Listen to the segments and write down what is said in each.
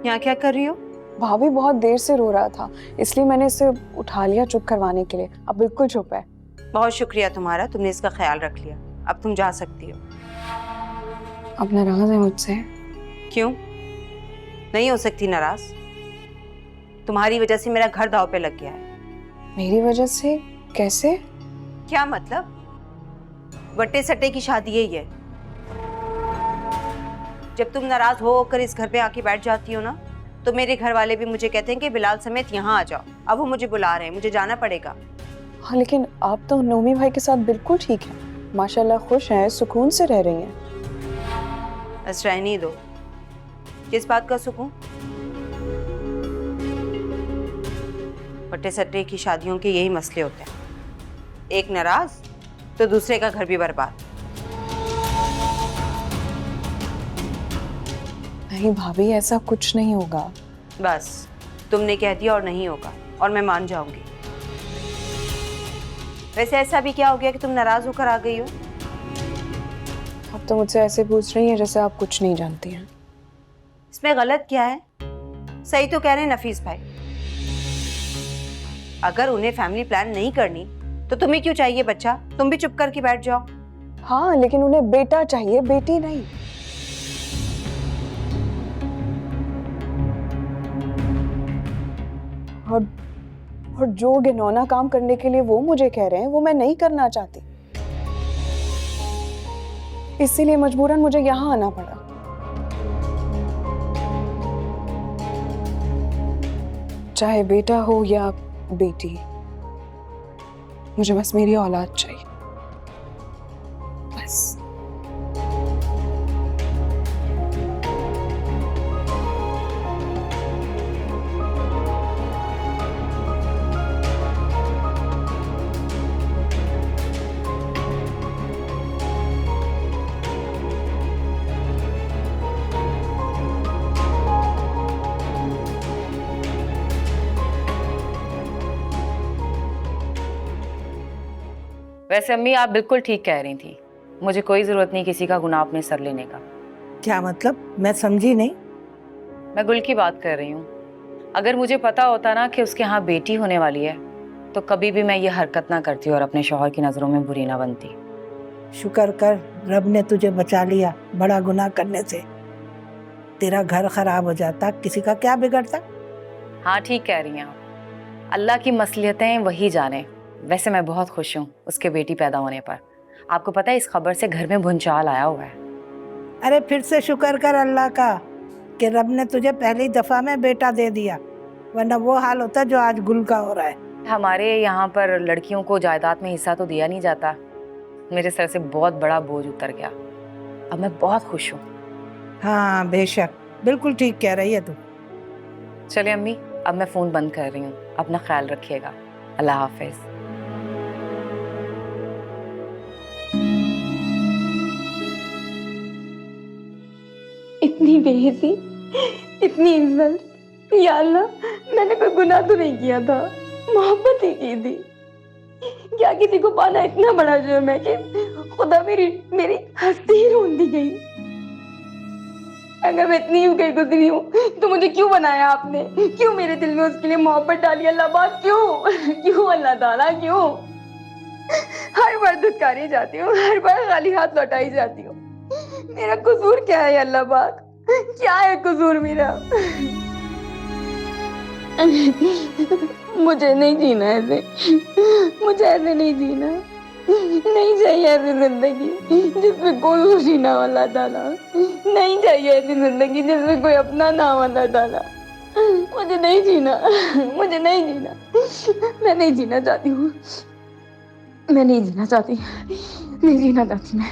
यहाँ क्या कर रही हो? भाभी बहुत देर से रो रहा था, इसलिए मैंने इसे उठा लिया चुप करवाने के लिए। अब बिल्कुल चुप है। बहुत शुक्रिया तुम्हारा, तुमने इसका ख्याल रख लिया। अब तुम जा सकती हो। अब नाराज है मुझसे? क्यों नहीं हो सकती नाराज? तुम्हारी वजह से मेरा घर दांव पे लग गया है। मेरी वजह से? कैसे? क्या मतलब? बट्टे सट्टे की शादी यही है। जब तुम नाराज होकर इस घर पे आके बैठ जाती हो ना, तो मेरे घर वाले भी मुझे कहते हैं कि बिलाल समेत यहाँ आ जाओ। अब वो मुझे बुला रहे हैं, मुझे जाना पड़ेगा। हाँ, लेकिन आप तो नोमी भाई के साथ बिल्कुल ठीक हैं, माशाल्लाह खुश हैं, सुकून से रह रही हैं। बस रहने ही दो। किस बात का सुकून? बट्टे सट्टे की शादियों के यही मसले होते हैं, एक नाराज तो दूसरे का घर भी बर्बाद। नहीं भाभी, ऐसा कुछ नहीं होगा। बस तुमने कह दिया और नहीं होगा, और मैं मान जाऊंगी। वैसे ऐसा भी क्या हो गया कि तुम नाराज होकर आ गई हो? अब तो मुझसे ऐसे पूछ रही हैं जैसे आप कुछ नहीं जानती हैं। इसमें गलत क्या है? सही तो कह रहे हैं नफीस भाई। अगर उन्हें फैमिली प्लान नहीं करनी तो तुम्हें क्यों चाहिए बच्चा? तुम भी चुप करके बैठ जाओ। हाँ, लेकिन उन्हें बेटा चाहिए, बेटी नहीं। और जो घिनौना काम करने के लिए वो मुझे कह रहे हैं, वो मैं नहीं करना चाहती, इसीलिए मजबूरन मुझे यहाँ आना पड़ा। चाहे बेटा हो या बेटी, मुझे बस मेरी औलाद चाहिए, बस। वैसे अम्मी आप बिल्कुल ठीक कह रही थी, मुझे कोई जरूरत नहीं किसी का गुनाह अपने सर लेने का। क्या मतलब? मैं समझी नहीं। मैं गुल की बात कर रही हूँ। अगर मुझे पता होता ना कि उसके यहाँ बेटी होने वाली है तो कभी भी मैं ये हरकत ना करती और अपने शौहर की नजरों में बुरी ना बनती। शुक्र कर रब ने तुझे बचा लिया बड़ा गुनाह करने से। तेरा घर खराब हो जाता, किसी का क्या बिगड़ता। हाँ ठीक कह रही हैं आप, अल्लाह की मसलियतें वही जाने। वैसे मैं बहुत खुश हूँ उसके बेटी पैदा होने पर। आपको पता है इस खबर से घर में भूचाल आया हुआ है। अरे फिर से शुक्र कर अल्लाह का कि रब ने तुझे पहली दफा में बेटा दे दिया, वरना वो हाल होता जो आज गुल का हो रहा है। हमारे यहाँ पर लड़कियों को जायदाद में हिस्सा तो दिया नहीं जाता। मेरे सर से बहुत बड़ा बोझ उतर गया, अब मैं बहुत खुश हूँ। हाँ बेशक, बिल्कुल ठीक कह रही है तू। चलिए अम्मी, अब मैं फ़ोन बंद कर रही हूँ, अपना ख्याल रखिएगा। अल्लाह हाफिज़। इतनी बेइज्जती, इतनी इंसल्ट, या अल्लाह, मैंने कोई गुनाह तो नहीं किया था, मोहब्बत ही की थी। क्या किसी को पाना इतना बड़ा जुर्म है कि खुदा मेरी हस्ती रोंदी गई। अगर मैं इतनी गई गुजरी हूँ तो मुझे क्यों बनाया आपने? क्यों मेरे दिल में उसके लिए मोहब्बत डाली? अल्लाह पाक क्यों? क्यों अल्लाह ताला क्यों? हर बार धुतकारी जाती हूँ, हर बार खाली हाथ लौटाई जाती हूँ। मेरा कसूर क्या है अल्लाह पाक? क्या है कसूर मेरा? मुझे नहीं जीना ऐसे, मुझे ऐसे नहीं जीना। नहीं चाहिए ऐसी जिंदगी जिसमें कोई खुशी ना हो अल्लाह ताला। नहीं चाहिए ऐसी जिंदगी जिसमें कोई अपना ना हो अल्लाह ताला। मुझे नहीं जीना, मुझे नहीं जीना। मैं नहीं जीना चाहती हूँ, मैं नहीं जीना चाहती, नहीं जीना चाहती मैं।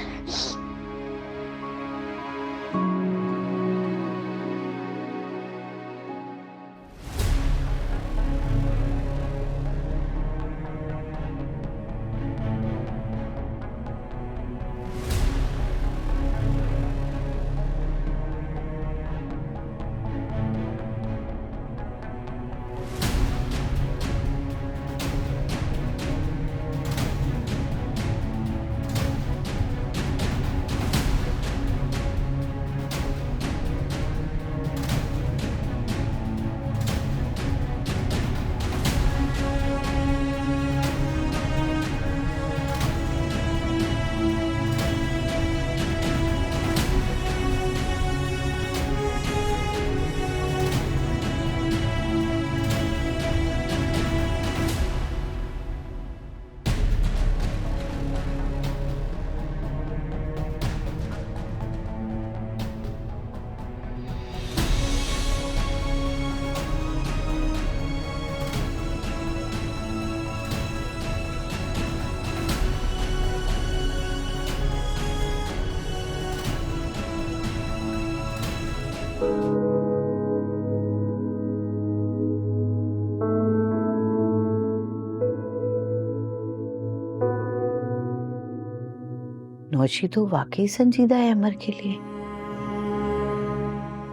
नौशी तो वाकई संजीदा है अमर के लिए,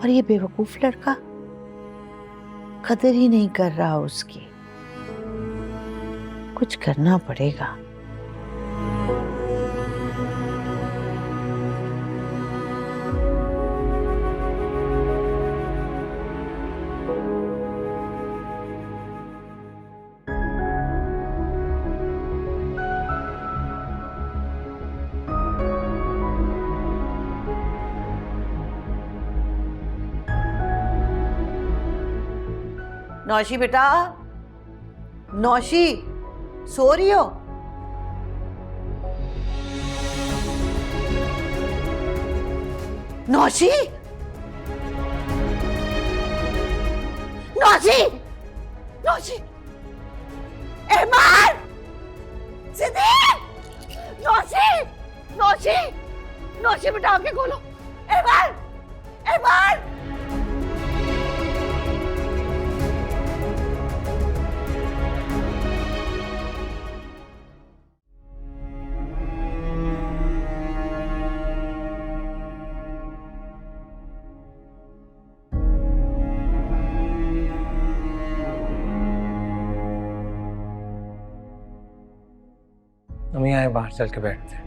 और ये बेवकूफ लड़का कदर ही नहीं कर रहा उसकी। कुछ करना पड़ेगा। नौशी बेटा, नौशी सो रही हो? नौशी, नौशी, नौशी, एमान, सिद्दीक, नौशी, नौशी, नौशी बेटा आंखें खोलो। एमान, एमान। हम यहाँ बाहर चल के बैठते हैं।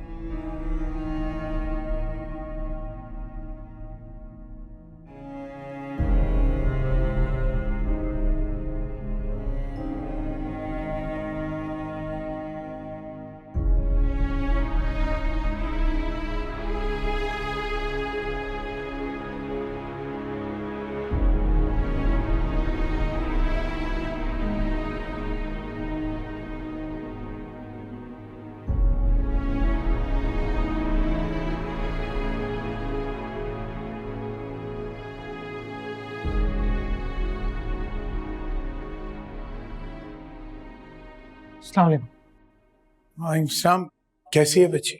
अस्सलाम वालेकुम। वालेकुम, कैसी है बच्ची?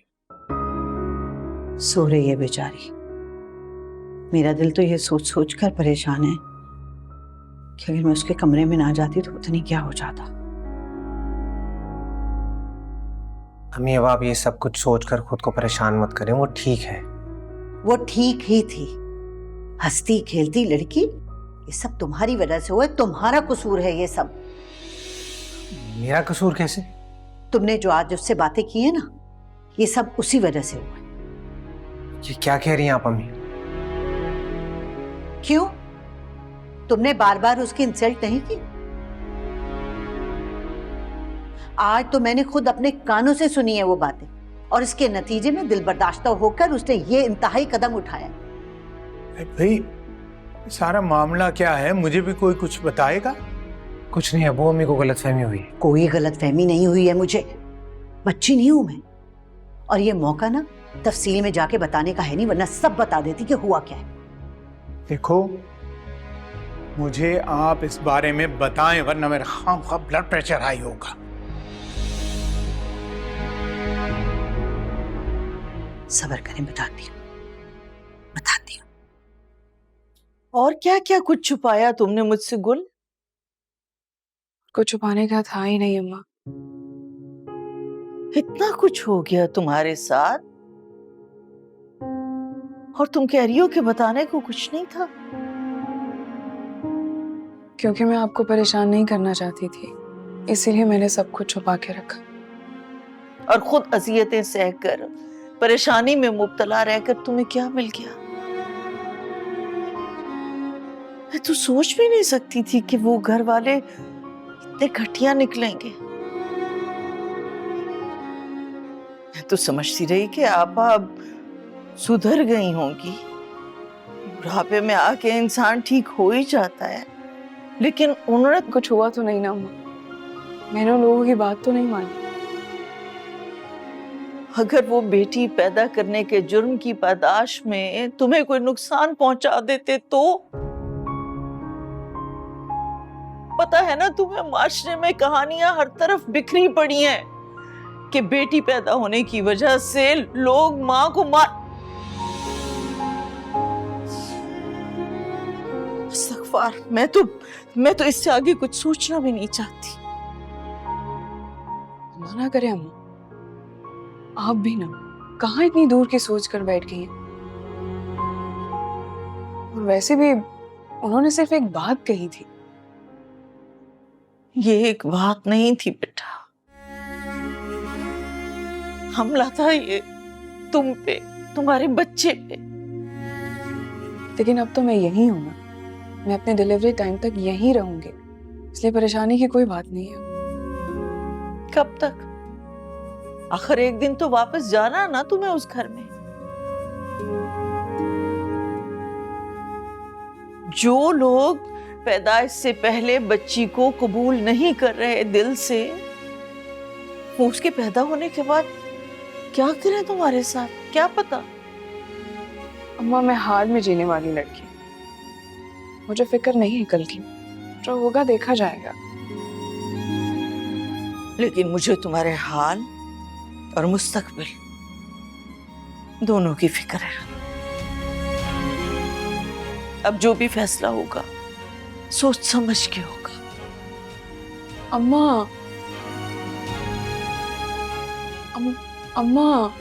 सो रही है बेचारी। मेरा दिल तो ये सोच सोच कर परेशान है कि अगर मैं उसके कमरे में ना जाती तो पता नहीं क्या हो जाता। अम्मी अब आप ये सब कुछ सोचकर खुद को परेशान मत करें, वो ठीक है। वो ठीक ही थी, हंसती खेलती लड़की। ये सब तुम्हारी वजह से हुआ है, तुम्हारा कसूर है ये सब। मेरा कसूर कैसे? तुमने जो आज उससे बातें की है ना, ये सब उसी वजह से हुआ है। ये क्या कह रही हैं आप अम्मी? क्यों? तुमने बार बार उसकी इंसल्ट नहीं की? आज तो मैंने खुद अपने कानों से सुनी है वो बातें, और इसके नतीजे में दिल बर्दाश्त होकर उसने ये इंतहाई कदम उठाया। भाई सारा मामला क्या है, मुझे भी कोई कुछ बताएगा? कुछ नहीं अबू, अम्मी को गलतफहमी हुई है। कोई गलतफहमी नहीं हुई है मुझे, बच्ची नहीं हूं मैं। और ये मौका ना तफसील में जाके बताने का है नहीं, वरना सब बता देती कि हुआ क्या है। देखो, मुझे आप इस बारे में बताएं, वरना मेरा खामखा ब्लड प्रेशर हाई होगा। सब्र करें, बताती हूँ, बताती हूँ। और क्या क्या कुछ छुपाया तुमने मुझसे गुल? कुछ छुपाने का था ही नहीं अम्मा। इतना कुछ हो गया तुम्हारे साथ और तुम कह रही हो कि बताने को कुछ नहीं था? क्योंकि मैं आपको परेशान नहीं करना चाहती थी, इसीलिए मैंने सब कुछ छुपा के रखा। और खुद अजियतें सहकर, परेशानी में मुब्तला रहकर तुम्हें क्या मिल गया? मैं तो सोच भी नहीं सकती थी कि वो घर वाले इतने घटिया निकलेंगे। मैं तो समझती रही कि आप अब सुधर गई होंगी, बुढ़ापे में आके इंसान ठीक हो ही जाता है, लेकिन उन्होंने कुछ हुआ तो नहीं ना अम्मा, मैंने उन लोगों की बात तो नहीं मानी। अगर वो बेटी पैदा करने के जुर्म की पादाश में तुम्हें कोई नुकसान पहुंचा देते तो? पता है ना तुम्हें, माशरे में कहानियां हर तरफ बिखरी पड़ी हैं कि बेटी पैदा होने की वजह से लोग मां को मार। इस्तग़फ़ार, मैं तो इससे आगे कुछ सोचना भी नहीं चाहती। मना करें अम्मा, आप भी ना। कहाँ इतनी दूर की सोच कर बैठ गई हैं। और वैसे भी उन्होंने सिर्फ एक बात कही थी। ये एक बात नहीं थी बेटा, हमला था ये तुम पे, तुम्हारे बच्चे पे। लेकिन अब तो मैं यहीं हूं ना, मैं अपने डिलीवरी टाइम तक यहीं रहूंगी, इसलिए परेशानी की कोई बात नहीं है। कब तक? आखिर एक दिन तो वापस जाना ना तुम्हें उस घर में। जो लोग पैदाइश से पहले बच्ची को कबूल नहीं कर रहे दिल से, वो उसके पैदा होने के बाद क्या करे तुम्हारे साथ, क्या पता। अम्मा, मैं हाल में जीने वाली लड़की हूं। मुझे फिक्र नहीं है कल की, जो होगा देखा जाएगा। लेकिन मुझे तुम्हारे हाल और मुस्तकबिल दोनों की फिक्र है। अब जो भी फैसला होगा सोच समझ के होगा। अम्मा, अम्मा,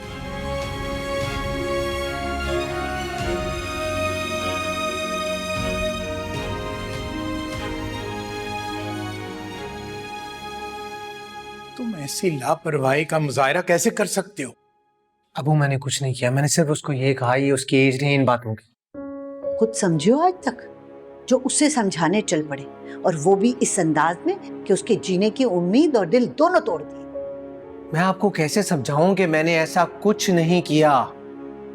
तुम ऐसी लापरवाही का मुजाहरा कैसे कर सकते हो? अबू मैंने कुछ नहीं किया, मैंने सिर्फ उसको ये कहा ये उसकी एज नहीं इन बातों की। खुद समझियो आज तक जो उससे समझाने चल पड़े, और वो भी इस अंदाज में कि उसके जीने की उम्मीद और दिल दोनों तोड़ दिए। मैं आपको कैसे समझाऊं कि मैंने ऐसा कुछ नहीं किया?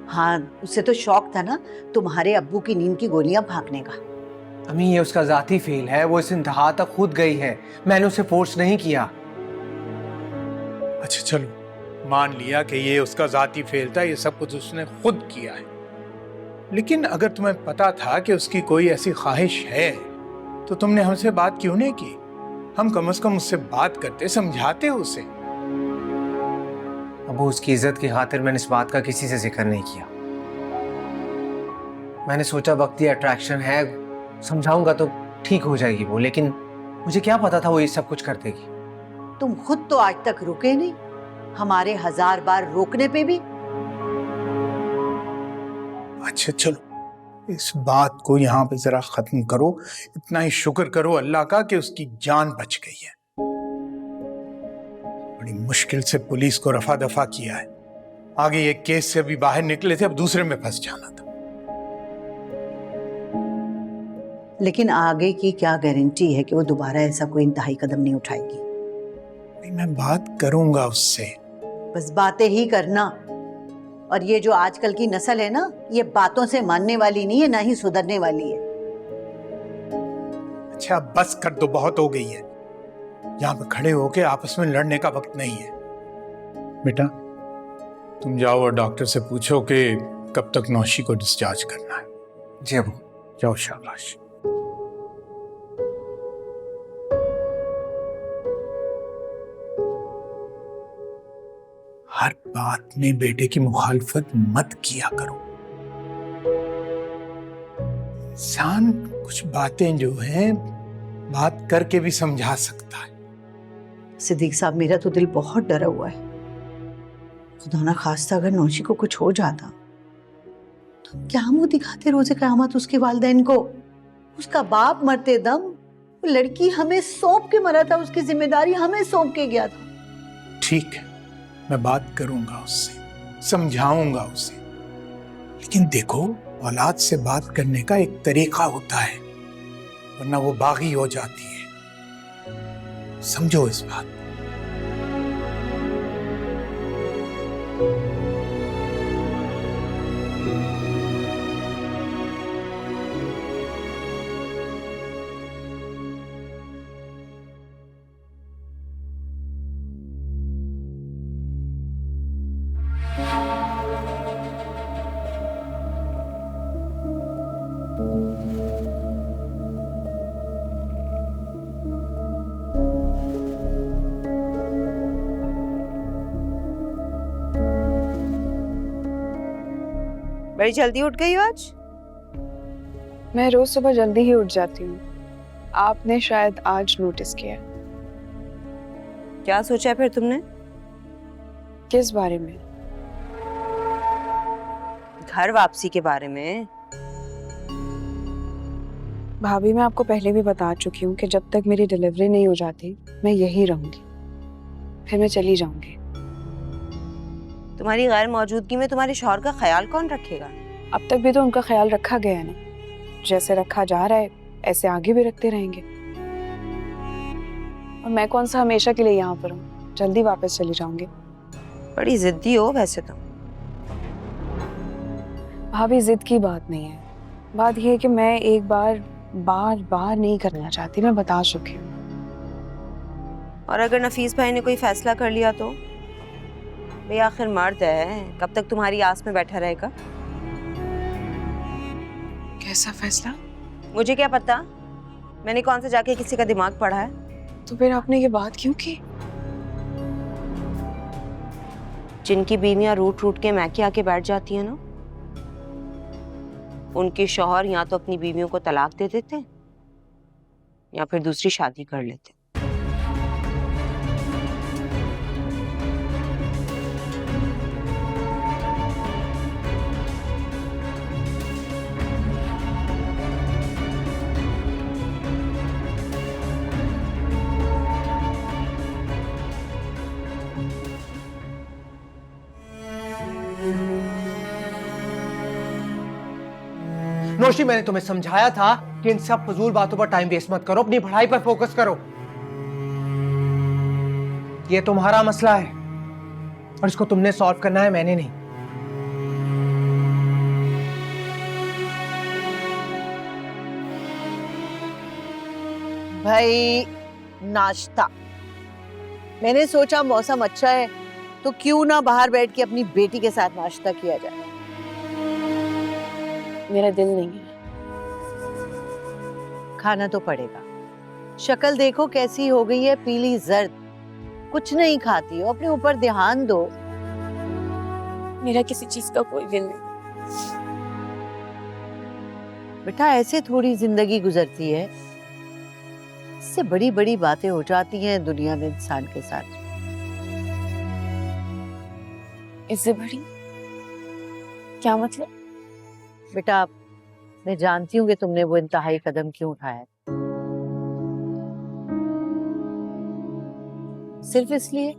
हाँ, उसे तो शौक था ना तुम्हारे अब्बू की नींद की गोलियां भागने का। अम्मी ये उसका जाती फेल है, वो इस इंतहा तक खुद गई है, मैंने उसे फोर्स नहीं किया। अच्छा चलो, मान लिया कि ये उसका जाती फेल था, ये सब कुछ उसने खुद किया है। लेकिन अगर तुम्हें पता था कि उसकी कोई ऐसी ख्वाहिश है तो तुमने हमसे बात क्यों नहीं की? हम कम से कम उससे बात करते, समझाते उसे। अबू उसकी इज्जत की खातिर मैंने इस बात का किसी से जिक्र नहीं किया। मैंने सोचा वक्ती अट्रैक्शन है, समझाऊंगा तो ठीक हो जाएगी वो, लेकिन मुझे क्या पता था वो ये सब कुछ कर देगी। तुम खुद तो आज तक रुके नहीं, हमारे 1000 बार रोकने पे भी। अच्छा चलो, इस बात को यहाँ पे जरा खत्म करो। इतना ही शुक्र करो अल्लाह का कि उसकी जान बच गई है। बड़ी मुश्किल से पुलिस को रफा दफा किया है। आगे एक केस से अभी बाहर निकले थे, अब दूसरे में फंस जाना था। लेकिन आगे की क्या गारंटी है कि वो दोबारा ऐसा कोई इंतहाई कदम नहीं उठाएगी? मैं बात करूंगा उससे। बस बातें ही करना। और ये जो आजकल की नस्ल है ना, ये बातों से मानने वाली नहीं है, ना ही सुधरने वाली है। अच्छा बस कर दो, बहुत हो गई है। यहाँ पे खड़े होके आपस में लड़ने का वक्त नहीं है। बेटा तुम जाओ और डॉक्टर से पूछो कि कब तक नौशी को डिस्चार्ज करना है। जी अबू। जाओ, शाबाश। हर बात में बेटे की मुखालफत मत किया करो। इंसान कुछ बातें जो हैं बात करके भी समझा सकता है। सिद्दीक साहब, मेरा तो दिल बहुत डरा हुआ है। खुदा ना खास्ता अगर नौशी को कुछ हो जाता तो क्या मुंह दिखाते रोजे क़यामत उसके वालिदैन को? उसका बाप मरते दम वो लड़की हमें सौंप के मरा था, उसकी जिम्मेदारी हमें सौंप के गया था। ठीक है, मैं बात करूंगा उससे, समझाऊंगा उसे। लेकिन देखो, औलाद से बात करने का एक तरीका होता है, वरना वो बागी हो जाती है। समझो इस बात। बड़ी जल्दी उठ गई हो आज? मैं रोज सुबह जल्दी ही उठ जाती हूँ, आपने शायद आज नोटिस किया। क्या सोचा फिर तुमने? किस बारे में? घर वापसी के बारे में। भाभी मैं आपको पहले भी बता चुकी हूँ कि जब तक मेरी डिलीवरी नहीं हो जाती मैं यहीं रहूंगी, फिर मैं चली जाऊंगी। तुम्हारी गैर मौजूदगी में तुम्हारे शौहर का ख्याल कौन रखेगा? अब तक भी तो उनका ख्याल रखा गया है ना, जैसे रखा जा रहा है ऐसे आगे भी रखते रहेंगे। और मैं कौन सा हमेशा के लिए यहाँ पर हूँ, जल्दी वापस चली जाऊंगी। बड़ी जिद्दी हो वैसे तुम। भाभी जिद की बात नहीं है, बात यह है कि मैं एक बार बार नहीं करना चाहती, मैं बता चुकी हूँ। और अगर नफीस भाई ने कोई फैसला कर लिया तो? भाई आखिर मर्द है, कब तक तुम्हारी आस में बैठा रहेगा? कैसा फैसला? मुझे क्या पता, मैंने कौन सा जाके किसी का दिमाग पढ़ा है। तो फिर आपने ये बात क्यों की? जिनकी बीवियां रूट रूट के मैके आके बैठ जाती है ना, उनके शौहर या तो अपनी बीवियों को तलाक दे देते हैं या फिर दूसरी शादी कर लेते। नौशी, मैंने तुम्हें समझाया था कि इन सब फजूल बातों पर टाइम वेस्ट मत करो, अपनी पढ़ाई पर फोकस करो। ये तुम्हारा मसला है और इसको तुमने सॉल्व करना है, मैंने नहीं। भाई नाश्ता, मैंने सोचा मौसम अच्छा है तो क्यों ना बाहर बैठ के अपनी बेटी के साथ नाश्ता किया जाए। मेरा दिल नहीं है। खाना तो पड़ेगा, शक्ल देखो कैसी हो गई है, पीली जर्द, कुछ नहीं खाती हो, अपने ऊपर ध्यान दो। मेरा किसी चीज का कोई दिल नहीं। बेटा ऐसे थोड़ी जिंदगी गुजरती है, इससे बड़ी बड़ी बातें हो जाती हैं दुनिया में इंसान के साथ। इससे बड़ी क्या मतलब? बेटा मैं जानती हूँ कि तुमने वो इंतहाई कदम क्यों उठाया है, सिर्फ इसलिए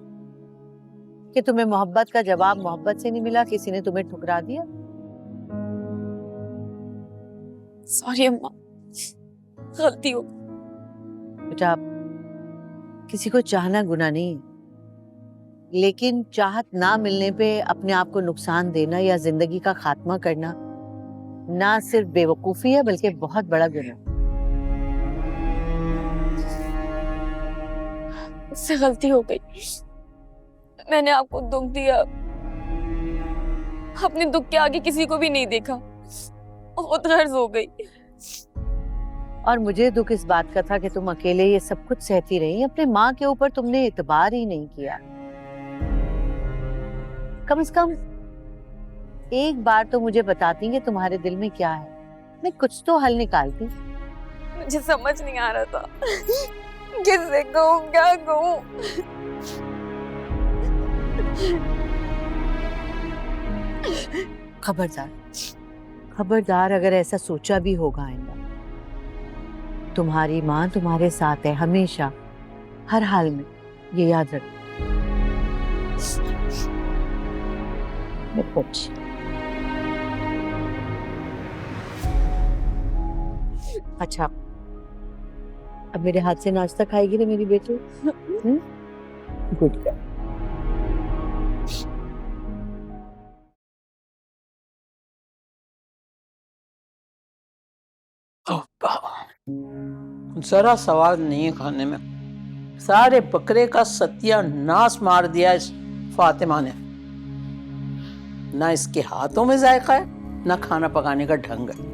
कि तुम्हें मोहब्बत का जवाब मोहब्बत से नहीं मिला, किसी ने तुम्हें ठुकरा दिया। सॉरी अम्मा, गलती हो। बेटा किसी को चाहना गुनाह नहीं है, लेकिन चाहत ना मिलने पे अपने आप को नुकसान देना या जिंदगी का खात्मा करना ना सिर्फ बेवकूफी है बल्कि बहुत बड़ा गुनाह। मुझसे गलती हो गई, मैंने आपको दुख दिया, अपने दुख के आगे किसी को भी नहीं देखा, बहुत गर्ज हो गई। और मुझे दुख इस बात का था कि तुम अकेले ये सब कुछ सहती रही, अपने माँ के ऊपर तुमने इतबार ही नहीं किया। कम से कम एक बार तो मुझे बताती कि तुम्हारे दिल में क्या है, मैं कुछ तो हल निकालती। मुझे समझ नहीं आ रहा था किससे कहूँ, क्या कहूँ। खबरदार खबरदार, अगर ऐसा सोचा भी होगा आइंदा, तुम्हारी माँ तुम्हारे साथ है हमेशा, हर हाल में, ये याद रख। कुछ अच्छा, अब मेरे हाथ से नाश्ता खाएगी ना मेरी बेटी? Good girl. जरा सवाल नहीं है खाने में, सारे बकरे का सत्यानाश मार दिया इस फातिमा ने। ना इसके हाथों में जायका है, ना खाना पकाने का ढंग है।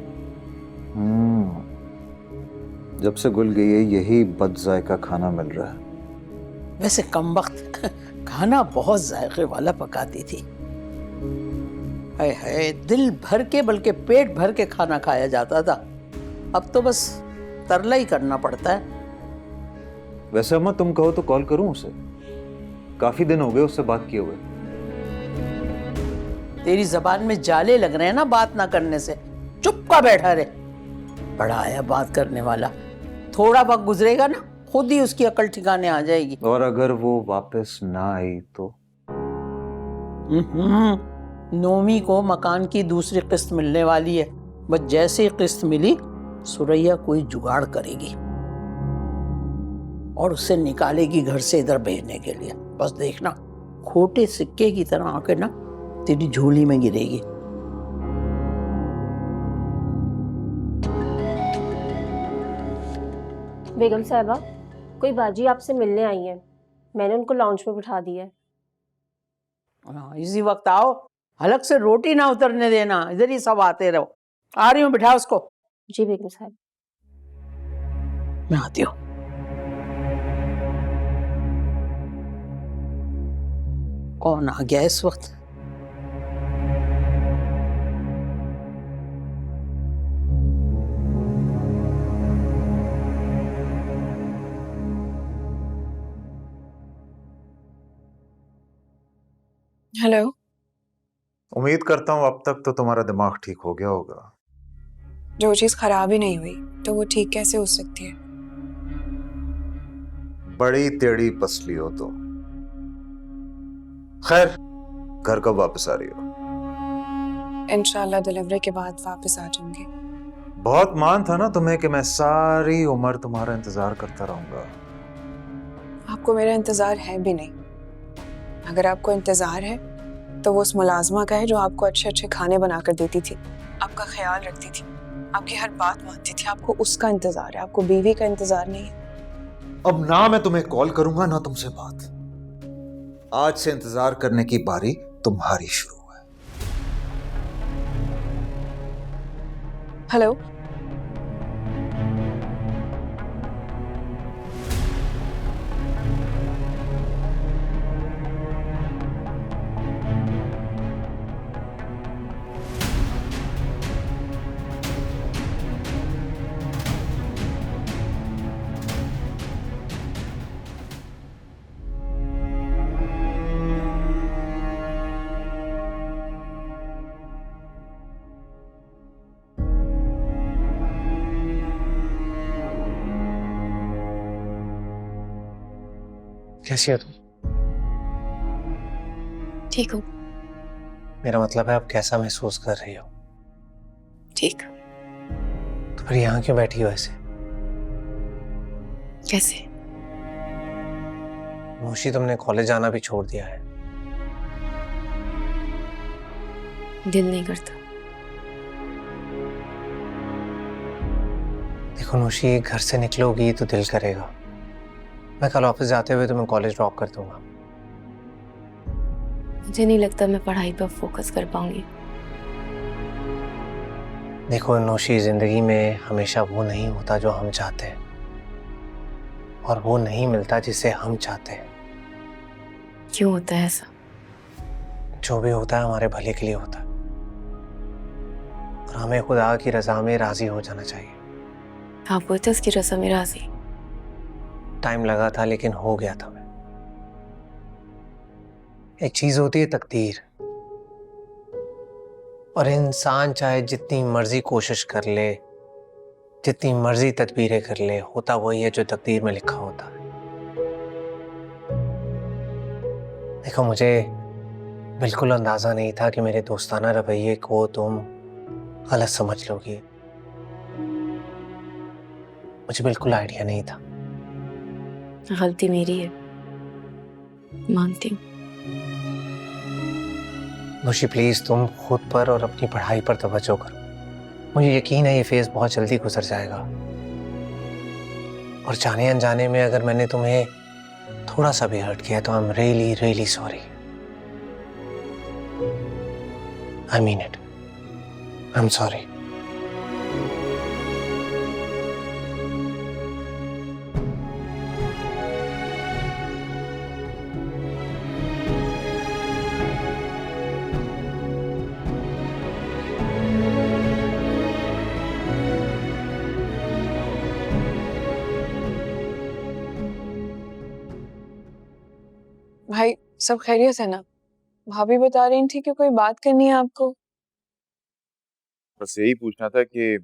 जब से गुल गई है यही बद जायका खाना मिल रहा है। वैसे कम वक्त खाना बहुत जायके वाला पकाती थी। हाय हाय, दिल भर के बल्कि पेट भर के खाना खाया जाता था, अब तो बस तरला ही करना पड़ता है। वैसे अम्मा तुम कहो तो कॉल करूं उसे, काफी दिन हो गए उससे बात किए हुए। तेरी जबान में जाले लग रहे हैं ना बात ना करने से, चुप का बैठा रहे। बड़ा आया बात करने वाला, थोड़ा वक्त गुजरेगा ना खुद ही उसकी अकल ठिकाने आ जाएगी। और अगर वो वापस ना आई तो? नोमी को मकान की दूसरी किस्त मिलने वाली है, बस जैसे ही किस्त मिली सुरैया कोई जुगाड़ करेगी और उसे निकालेगी घर से इधर भेजने के लिए। बस देखना, खोटे सिक्के की तरह आके ना तेरी झोली में गिरेगी। बेगम साहबा, कोई बाजी आपसे मिलने आई है, मैंने उनको लॉन्च में बिठा दिया है। हाँ, इसी वक्त आओ, हलक से रोटी ना उतरने देना, इधर ही सब आते रहो। आ रही हूँ, बिठा उसको। जी बेगम साहब। मैं आती हूँ। कौन आ गया इस वक्त? हेलो। उम्मीद करता हूँ अब तक तो तुम्हारा दिमाग ठीक हो गया होगा। जो चीज खराब ही नहीं हुई तो वो ठीक कैसे हो सकती है? बड़ी टेढ़ी पसली हो तुम। खैर, घर कब वापस आ रही हो? इंशाल्लाह डिलीवरी के बाद वापस आ जाऊंगी। बहुत मान था ना तुम्हें कि मैं सारी उम्र तुम्हारा इंतजार करता रहूंगा। आपको मेरा इंतजार है भी नहीं। अगर आपको इंतजार है तो वो उस मुलाजमा का है जो आपको अच्छे अच्छे खाने बनाकर देती थी, आपका ख्याल रखती थी, आपकी हर बात मानती थी। आपको उसका इंतजार है, आपको बीवी का इंतजार नहीं है। अब ना मैं तुम्हें कॉल करूंगा ना तुमसे बात। आज से इंतजार करने की बारी तुम्हारी शुरू है। हेलो। कैसी हो तुम? ठीक हूँ। मेरा मतलब है आप कैसा महसूस कर रही हो? ठीक। तो फिर यहाँ क्यों बैठी हो ऐसे? कैसे? मोशी, तुमने कॉलेज जाना भी छोड़ दिया है। दिल नहीं करता। देखो नोशी, घर से निकलोगी तो दिल करेगा। मैं कल ऑफिस जाते हुए तुम्हें कॉलेज ड्रॉप कर दूंगा। मुझे नहीं लगता मैं पढ़ाई पर फोकस कर पाऊंगी। देखो नोशी, जिंदगी में हमेशा वो नहीं होता जो हम चाहते हैं, और वो नहीं मिलता जिसे हम चाहते हैं। क्यों होता है ऐसा? जो भी होता है हमारे भले के लिए होता है, और हमें खुदा की रजा में राजी हो जाना चाहिए। आप बोलते उसकी रजा में राजी? टाइम लगा था लेकिन हो गया था मैं। एक चीज होती है तकदीर, और इंसान चाहे जितनी मर्जी कोशिश कर ले, जितनी मर्जी तदबीरें कर ले, होता वही है जो तकदीर में लिखा होता है। देखो, मुझे बिल्कुल अंदाजा नहीं था कि मेरे दोस्ताना रवैये को तुम गलत समझ लोगी। मुझे बिल्कुल आइडिया नहीं था। गलती मेरी है, मानती हूँ। नोशी प्लीज, तुम खुद पर और अपनी पढ़ाई पर तवज्जो करो। मुझे यकीन है ये फेज बहुत जल्दी गुजर जाएगा, और जाने अनजाने में अगर मैंने तुम्हें थोड़ा सा भी हर्ट किया तो I am really really sorry. I mean it. I am sorry. भाई, सब खैरियत है ना? भाभी बता रही थी कि कोई बात करनी है आपको। बस यही पूछना था कि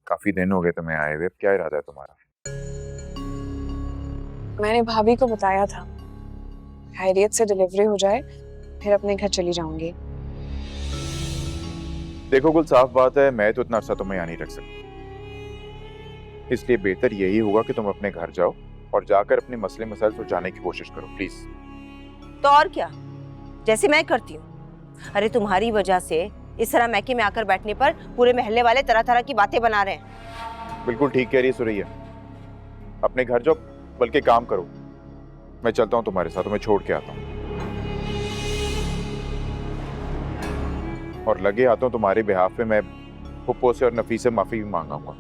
काफी दिन हो गए तुम्हें आए हुए, क्या इरादा है तुम्हारा? मैंने भाभी को बताया था, खैरियत से डिलीवरी हो जाए फिर अपने घर चली जाऊंगी। देखो गुल, साफ बात है मैं तो इतना अर्सा तुम्हें यहाँ नहीं रख सकती, इसलिए बेहतर यही होगा कि तुम अपने घर जाओ और जाकर अपने मसले मसाइल सुलझाने की कोशिश करो प्लीज। तो और क्या, जैसे मैं करती हूँ। अरे तुम्हारी वजह से इस तरह मैके में आकर बैठने पर पूरे मोहल्ले वाले तरह तरह की बातें बना रहे हैं। बिल्कुल ठीक कह रही है सुरैया, अपने घर जाओ, बल्कि काम करो। मैं चलता हूँ तुम्हारे साथ, तुम्हें छोड़ के आता हूँ और लगे आता हूँ तुम्हारे बिहाफ पे मैं पुप्पो से और नफी से माफी भी मांगाऊंगा।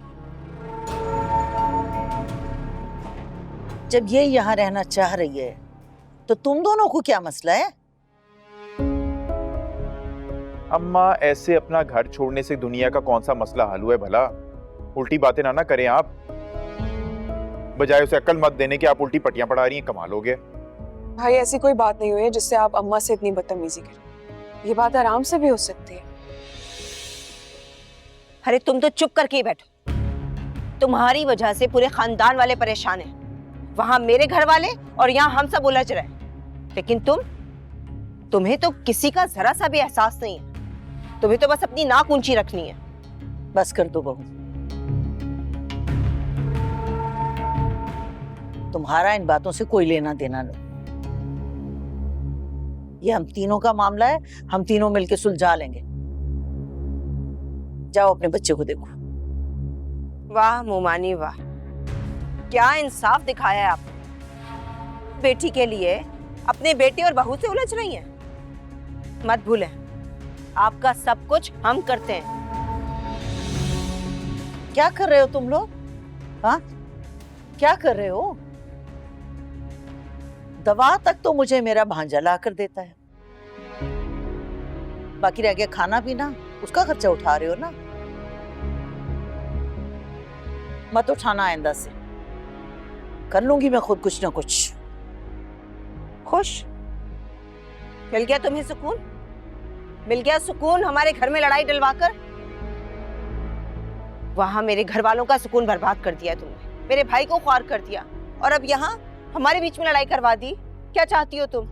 जब ये यहाँ रहना चाह रही है तो तुम दोनों को क्या मसला है? अम्मा, ऐसे अपना घर छोड़ने से दुनिया का कौन सा मसला हल हुआ है भला? उल्टी बातें ना करें आप, बजाय उसे अक्ल मत देने के आप उल्टी पट्टियां पढ़ा रही हैं। कमाल हो गया। भाई ऐसी कोई बात नहीं हुई है जिससे आप अम्मा से इतनी बदतमीजी करें। ये बात आराम से भी हो सकती है। अरे तुम तो चुप करके ही बैठो, तुम्हारी वजह से पूरे खानदान वाले परेशान हैं। वहां मेरे घर वाले और यहाँ हम सब उलझ रहे हैं, लेकिन तुम्हें तो किसी का जरा सा भी एहसास नहीं है। तुम्हें तो बस अपनी नाक ऊंची रखनी है। बस कर दो बहू, तुम्हारा इन बातों से कोई लेना देना नहीं। ये हम तीनों का मामला है, हम तीनों मिलकर सुलझा लेंगे। जाओ अपने बच्चे को देखो। वाह मोमानी वाह, क्या इंसाफ दिखाया है आपने। बेटी के लिए अपने बेटे और बहू से उलझ रही हैं। मत भूलें, आपका सब कुछ हम करते हैं। क्या कर रहे हो तुम लोग? हाँ, क्या कर रहे हो? दवा तक तो मुझे मेरा भांजा ला कर देता है, बाकी रह गया खाना पीना, उसका खर्चा उठा रहे हो ना। मत उठाना आइंदा से, कर लूंगी मैं खुद कुछ ना कुछ। खुश? मिल गया तुम्हें सुकून? मिल गया सुकून हमारे घर में लड़ाई डलवाकर? वहां मेरे घर वालों का सुकून बर्बाद कर दिया तुमने, मेरे भाई को ख्वार कर दिया, और अब यहाँ हमारे बीच में लड़ाई करवा दी। क्या चाहती हो तुम?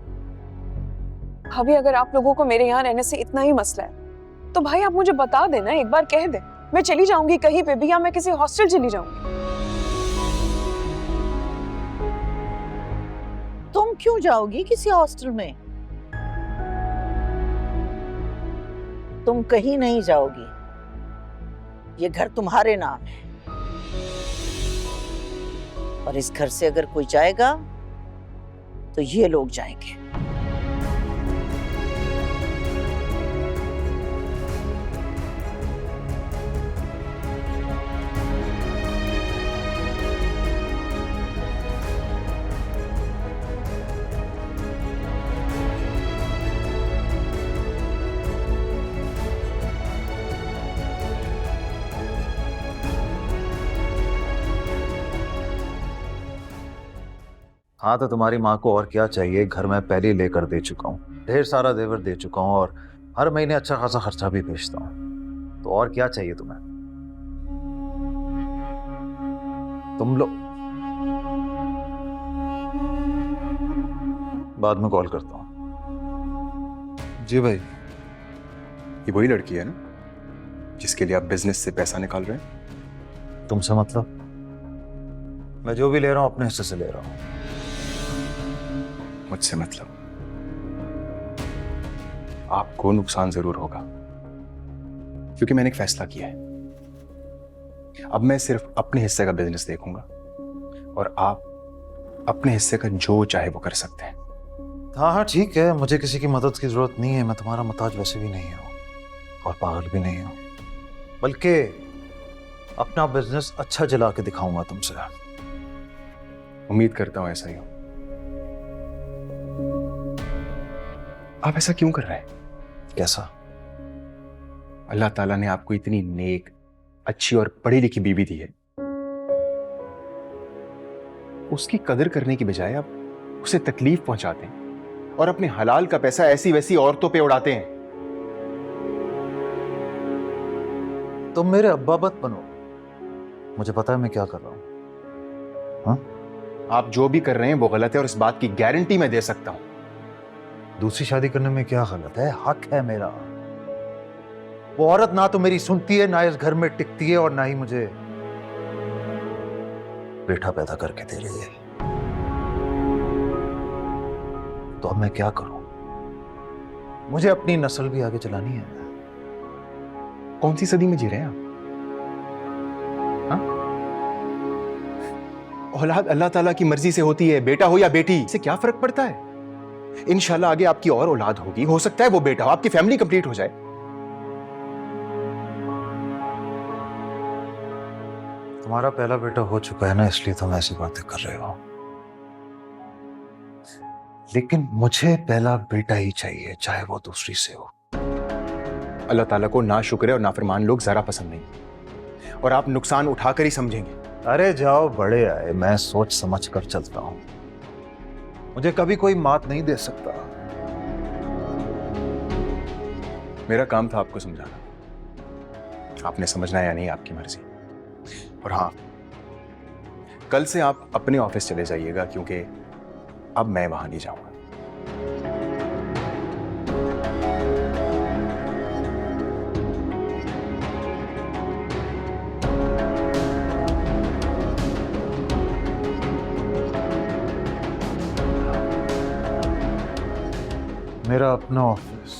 भाभी अगर आप लोगों को मेरे यहाँ रहने से इतना ही मसला है तो भाई आप मुझे बता देना, एक बार कह दे, मैं चली जाऊंगी कहीं पे भी, या मैं किसी हॉस्टल चली जाऊंगी। तुम क्यों जाओगी किसी हॉस्टल में? तुम कहीं नहीं जाओगी, ये घर तुम्हारे नाम है, और इस घर से अगर कोई जाएगा तो ये लोग जाएंगे। हाँ तो तुम्हारी माँ को और क्या चाहिए? घर में पहले ही लेकर दे चुका हूँ, ढेर सारा जेवर दे चुका हूँ और हर महीने अच्छा खासा खर्चा भी भेजता हूँ, तो और क्या चाहिए तुम्हें? तुम लोग बाद में कॉल करता हूँ। जी भाई, ये वही लड़की है ना जिसके लिए आप बिजनेस से पैसा निकाल रहे हैं? तुमसे मतलब? मैं जो भी ले रहा हूँ अपने हिस्से से ले रहा हूँ। मुझसे मतलब? आपको नुकसान जरूर होगा, क्योंकि मैंने एक फैसला किया है। अब मैं सिर्फ अपने हिस्से का बिजनेस देखूंगा और आप अपने हिस्से का जो चाहे वो कर सकते हैं। हाँ हाँ ठीक है, मुझे किसी की मदद की जरूरत नहीं है, मैं तुम्हारा मोहताज वैसे भी नहीं हूँ और पागल भी नहीं हूँ, बल्कि अपना बिजनेस अच्छा जला के दिखाऊंगा तुमसे। उम्मीद करता हूं ऐसा ही हो। आप ऐसा क्यों कर रहे हैं? कैसा? अल्लाह ताला ने आपको इतनी नेक, अच्छी और पढ़ी लिखी बीवी दी है, उसकी कदर करने की बजाय आप उसे तकलीफ पहुंचाते हैं और अपने हलाल का पैसा ऐसी वैसी औरतों पे उड़ाते हैं। तुम मेरे अब्बा मत बनो, मुझे पता है मैं क्या कर रहा हूं। हाँ? आप जो भी कर रहे हैं वो गलत है और इस बात की गारंटी मैं दे सकता हूं। दूसरी शादी करने में क्या गलत है? हक है मेरा। वो औरत ना तो मेरी सुनती है, ना इस घर में टिकती है, और ना ही मुझे बेटा पैदा करके दे रही है। तो अब मैं क्या करूं? मुझे अपनी नस्ल भी आगे चलानी है। कौन सी सदी में जी रहे हैं आप? हाँ? औलाद अल्लाह ताला की मर्जी से होती है, बेटा हो या बेटी, इससे क्या फर्क पड़ता है? इंशाल्लाह आगे आपकी और औलाद होगी, हो सकता है वो बेटा हो, आपकी फैमिली कंप्लीट हो जाए। तुम्हारा पहला बेटा हो चुका है ना, इसलिए तुम ऐसी बातें कर रहे हो। लेकिन मुझे पहला बेटा ही चाहिए, चाहे वो दूसरी से हो। अल्लाह ताला को ना शुक्र और नाफरमान लोग जरा पसंद नहीं, और आप नुकसान उठाकर ही समझेंगे। अरे जाओ, बड़े आए, मैं सोच समझ कर चलता हूं। मुझे कभी कोई मात नहीं दे सकता। मेरा काम था आपको समझाना, आपने समझना या नहीं आपकी मर्जी। और हाँ, कल से आप अपने ऑफिस चले जाइएगा, क्योंकि अब मैं वहां नहीं जाऊंगा। मेरा अपना ऑफिस।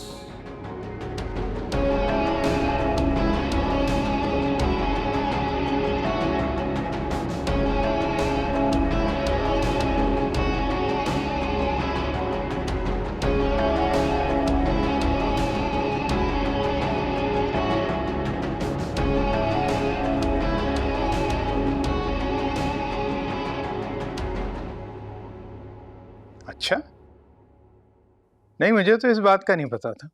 अच्छा, नहीं, मुझे तो इस बात का नहीं पता था।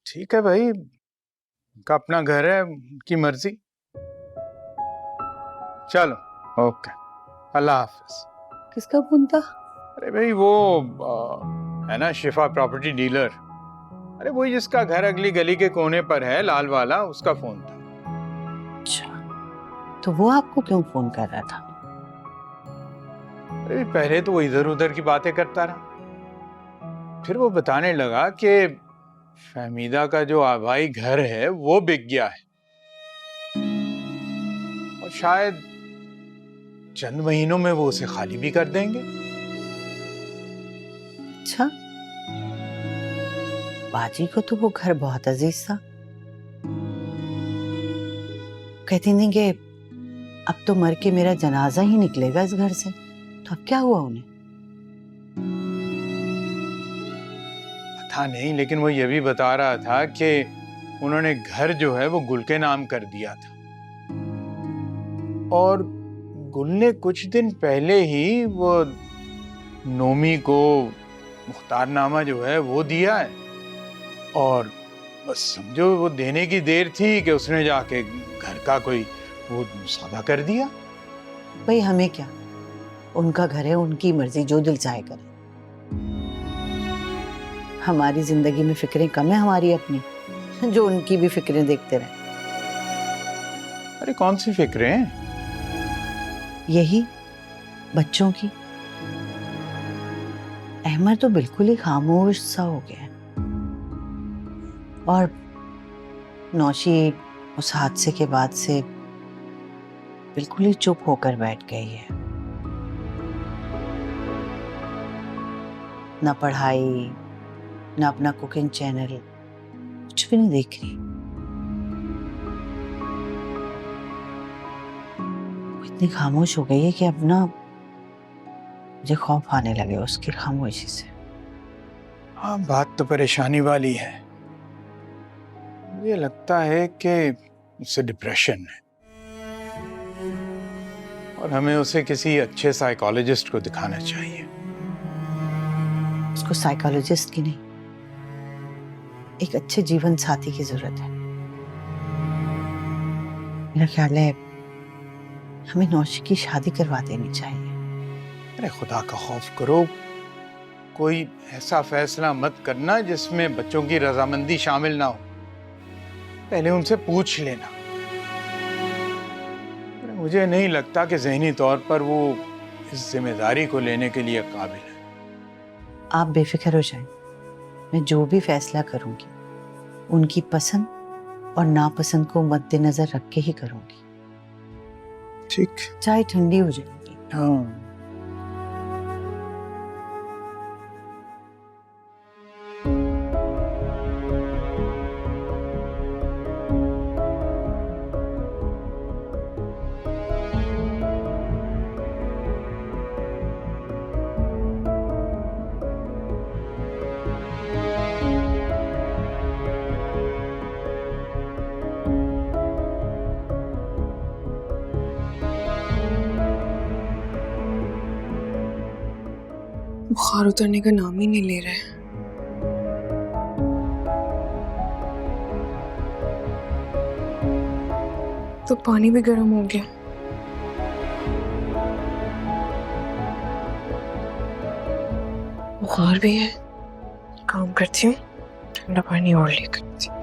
ठीक है भाई, उनका अपना घर है, उनकी मर्जी। चलो, ओके, अल्लाह हाफिज। किसका फोन था? अरे भाई वो है ना, शिफा प्रॉपर्टी डीलर। अरे वही जिसका घर अगली गली के कोने पर है, लाल वाला, उसका फोन था। अच्छा, तो वो आपको क्यों फोन कर रहा था? अरे पहले तो वो इधर उधर की बातें करता रहा, फिर वो बताने लगा कि फहमीदा का जो आबाई घर है वो बिक गया है, और शायद चंद महीनों में वो उसे खाली भी कर देंगे। अच्छा, बाजी को तो वो घर बहुत अजीज था। कहती नहीं कि अब तो मर के मेरा जनाजा ही निकलेगा इस घर से, तो अब क्या हुआ उन्हें? पता नहीं, लेकिन वो ये भी बता रहा था कि उन्होंने घर जो है वो गुल के नाम कर दिया था, और गुल ने कुछ दिन पहले ही वो नोमी को मुख्तारनामा जो है वो दिया है, और बस समझो वो देने की देर थी कि उसने जाके घर का कोई वो सौदा कर दिया। भाई हमें क्या, उनका घर है, उनकी मर्जी, जो दिल चाहे करे। हमारी जिंदगी में फिक्रें कम है हमारी अपनी, जो उनकी भी फिक्रें देखते रहे। अरे कौन सी फिक्रें हैं? यही बच्चों की। अहमद तो बिल्कुल ही खामोश सा हो गया है, और नौशी उस हादसे के बाद से बिल्कुल ही चुप होकर बैठ गई है। ना पढ़ाई, ना अपना कुकिंग चैनल, कुछ भी नहीं देख रही। वो इतनी खामोश हो गई है कि अब ना मुझे खौफ आने लगे उसकी खामोशी से। हाँ, बात तो परेशानी वाली है। मुझे लगता है कि उसे डिप्रेशन है, और हमें उसे किसी अच्छे साइकोलॉजिस्ट को दिखाना चाहिए। उसको साइकोलॉजिस्ट की नहीं, एक अच्छे जीवन साथी की जरूरत है। मेरा ख्याल है हमें नौशी की शादी करवा देनी चाहिए। अरे खुदा का खौफ करो, कोई ऐसा फैसला मत करना जिसमें बच्चों की रजामंदी शामिल ना हो। पहले उनसे पूछ लेना। मुझे नहीं लगता कि ज़हनी तौर पर वो इस जिम्मेदारी को लेने के लिए काबिल है। आप बेफिक्र हो जाएं, मैं जो भी फैसला करूंगी उनकी पसंद और नापसंद को मद्देनजर रख के ही करूंगी। ठीक। चाय ठंडी हो जाएगी। हाँ। बुखार उतरने का नाम ही नहीं ले रहा है। तो पानी भी गर्म हो गया। बुखार भी है। काम करती हूँ, ठंडा पानी और लेकर आती हूँ।